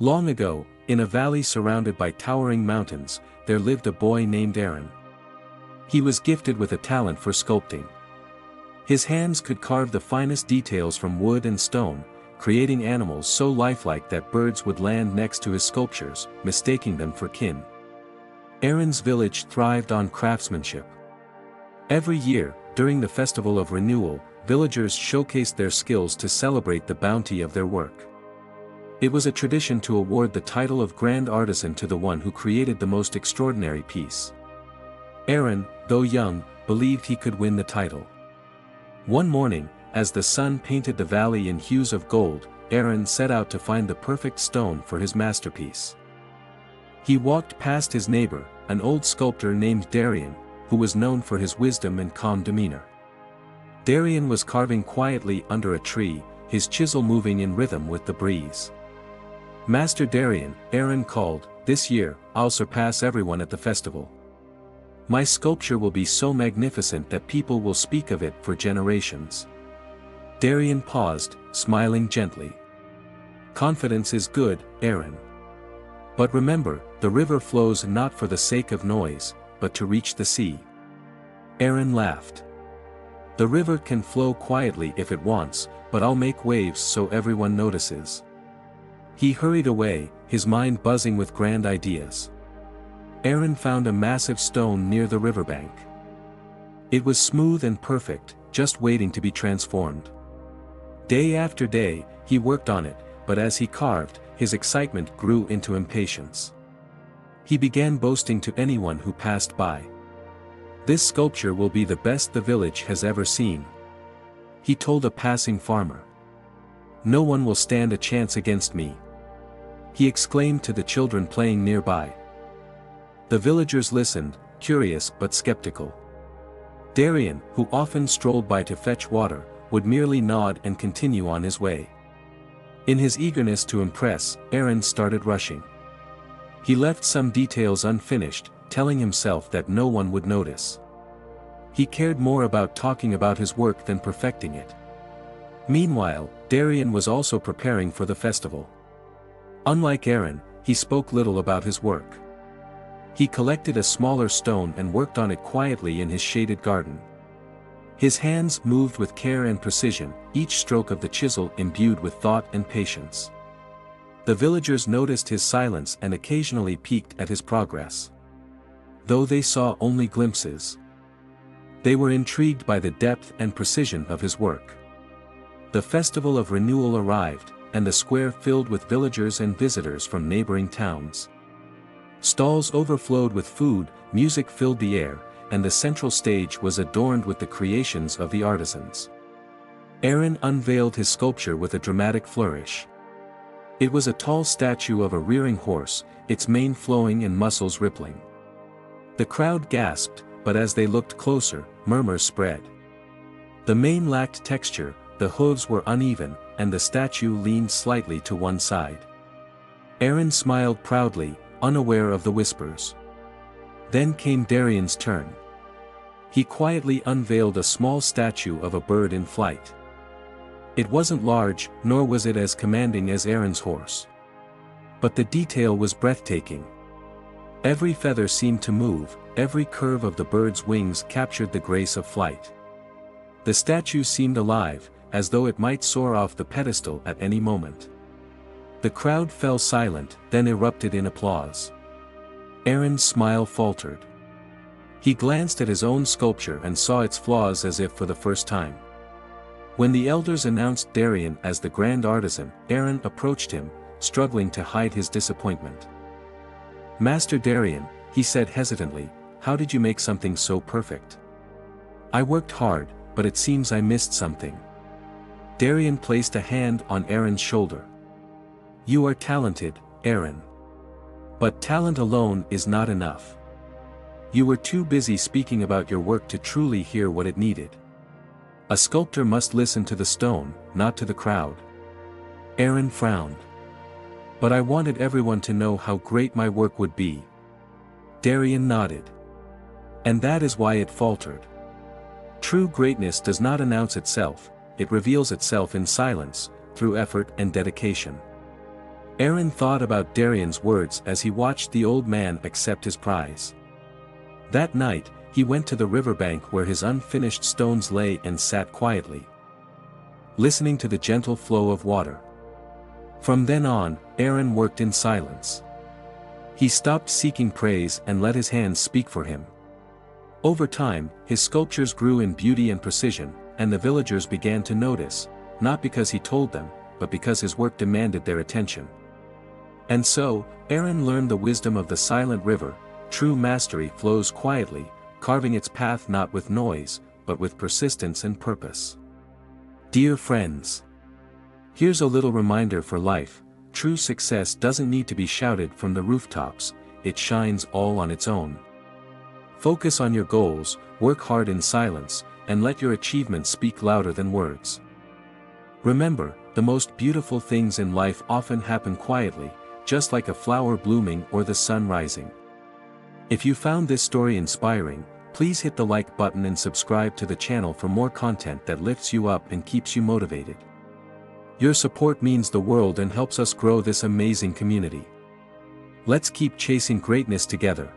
Long ago, in a valley surrounded by towering mountains, there lived a boy named Aaron. He was gifted with a talent for sculpting. His hands could carve the finest details from wood and stone, creating animals so lifelike that birds would land next to his sculptures, mistaking them for kin. Aaron's village thrived on craftsmanship. Every year, during the Festival of Renewal, villagers showcased their skills to celebrate the bounty of their work. It was a tradition to award the title of Grand Artisan to the one who created the most extraordinary piece. Aaron, though young, believed he could win the title. One morning, as the sun painted the valley in hues of gold, Aaron set out to find the perfect stone for his masterpiece. He walked past his neighbor, an old sculptor named Darion, who was known for his wisdom and calm demeanor. Darion was carving quietly under a tree, his chisel moving in rhythm with the breeze. "Master Darion," Aaron called, "this year, I'll surpass everyone at the festival. My sculpture will be so magnificent that people will speak of it for generations." Darion paused, smiling gently. "Confidence is good, Aaron. But remember, the river flows not for the sake of noise, but to reach the sea." Aaron laughed. "The river can flow quietly if it wants, but I'll make waves so everyone notices." He hurried away, his mind buzzing with grand ideas. Aaron found a massive stone near the riverbank. It was smooth and perfect, just waiting to be transformed. Day after day, he worked on it, but as he carved, his excitement grew into impatience. He began boasting to anyone who passed by. "This sculpture will be the best the village has ever seen," he told a passing farmer. "No one will stand a chance against me," he exclaimed to the children playing nearby. The villagers listened, curious but skeptical. Darion, who often strolled by to fetch water, would merely nod and continue on his way. In his eagerness to impress, Aaron started rushing. He left some details unfinished, telling himself that no one would notice. He cared more about talking about his work than perfecting it. Meanwhile, Darion was also preparing for the festival. Unlike Aaron, he spoke little about his work. He collected a smaller stone and worked on it quietly in his shaded garden. His hands moved with care and precision, each stroke of the chisel imbued with thought and patience. The villagers noticed his silence and occasionally peeked at his progress. Though they saw only glimpses, they were intrigued by the depth and precision of his work. The Festival of Renewal arrived, and the square filled with villagers and visitors from neighboring towns. Stalls overflowed with food, music filled the air, and the central stage was adorned with the creations of the artisans. Aaron unveiled his sculpture with a dramatic flourish. It was a tall statue of a rearing horse, its mane flowing and muscles rippling. The crowd gasped, but as they looked closer, murmurs spread. The mane lacked texture, the hooves were uneven, and the statue leaned slightly to one side. Aaron smiled proudly, unaware of the whispers. Then came Darion's turn. He quietly unveiled a small statue of a bird in flight. It wasn't large, nor was it as commanding as Aaron's horse. But the detail was breathtaking. Every feather seemed to move, every curve of the bird's wings captured the grace of flight. The statue seemed alive, as though it might soar off the pedestal at any moment. The crowd fell silent, then erupted in applause. Aaron's smile faltered. He glanced at his own sculpture and saw its flaws as if for the first time. When the elders announced Darion as the grand artisan, Aaron approached him, struggling to hide his disappointment. "Master Darion," he said hesitantly, "how did you make something so perfect?" "I worked hard, but it seems I missed something." Darion placed a hand on Aaron's shoulder. "You are talented, Aaron. But talent alone is not enough. You were too busy speaking about your work to truly hear what it needed. A sculptor must listen to the stone, not to the crowd." Aaron frowned. "But I wanted everyone to know how great my work would be." Darion nodded. "And that is why it faltered. True greatness does not announce itself, it reveals itself in silence, through effort and dedication." Aaron thought about Darion's words as he watched the old man accept his prize. That night, he went to the riverbank where his unfinished stones lay and sat quietly, listening to the gentle flow of water. From then on, Aaron worked in silence. He stopped seeking praise and let his hands speak for him. Over time, his sculptures grew in beauty and precision, and the villagers began to notice, not because he told them, but because his work demanded their attention. And so, Aaron learned the wisdom of the silent river. True mastery flows quietly, carving its path not with noise, but with persistence and purpose. Dear friends, here's a little reminder for life: true success doesn't need to be shouted from the rooftops, it shines all on its own. Focus on your goals, work hard in silence, and let your achievements speak louder than words. Remember, the most beautiful things in life often happen quietly, just like a flower blooming or the sun rising. If you found this story inspiring, please hit the like button and subscribe to the channel for more content that lifts you up and keeps you motivated. Your support means the world and helps us grow this amazing community. Let's keep chasing greatness together.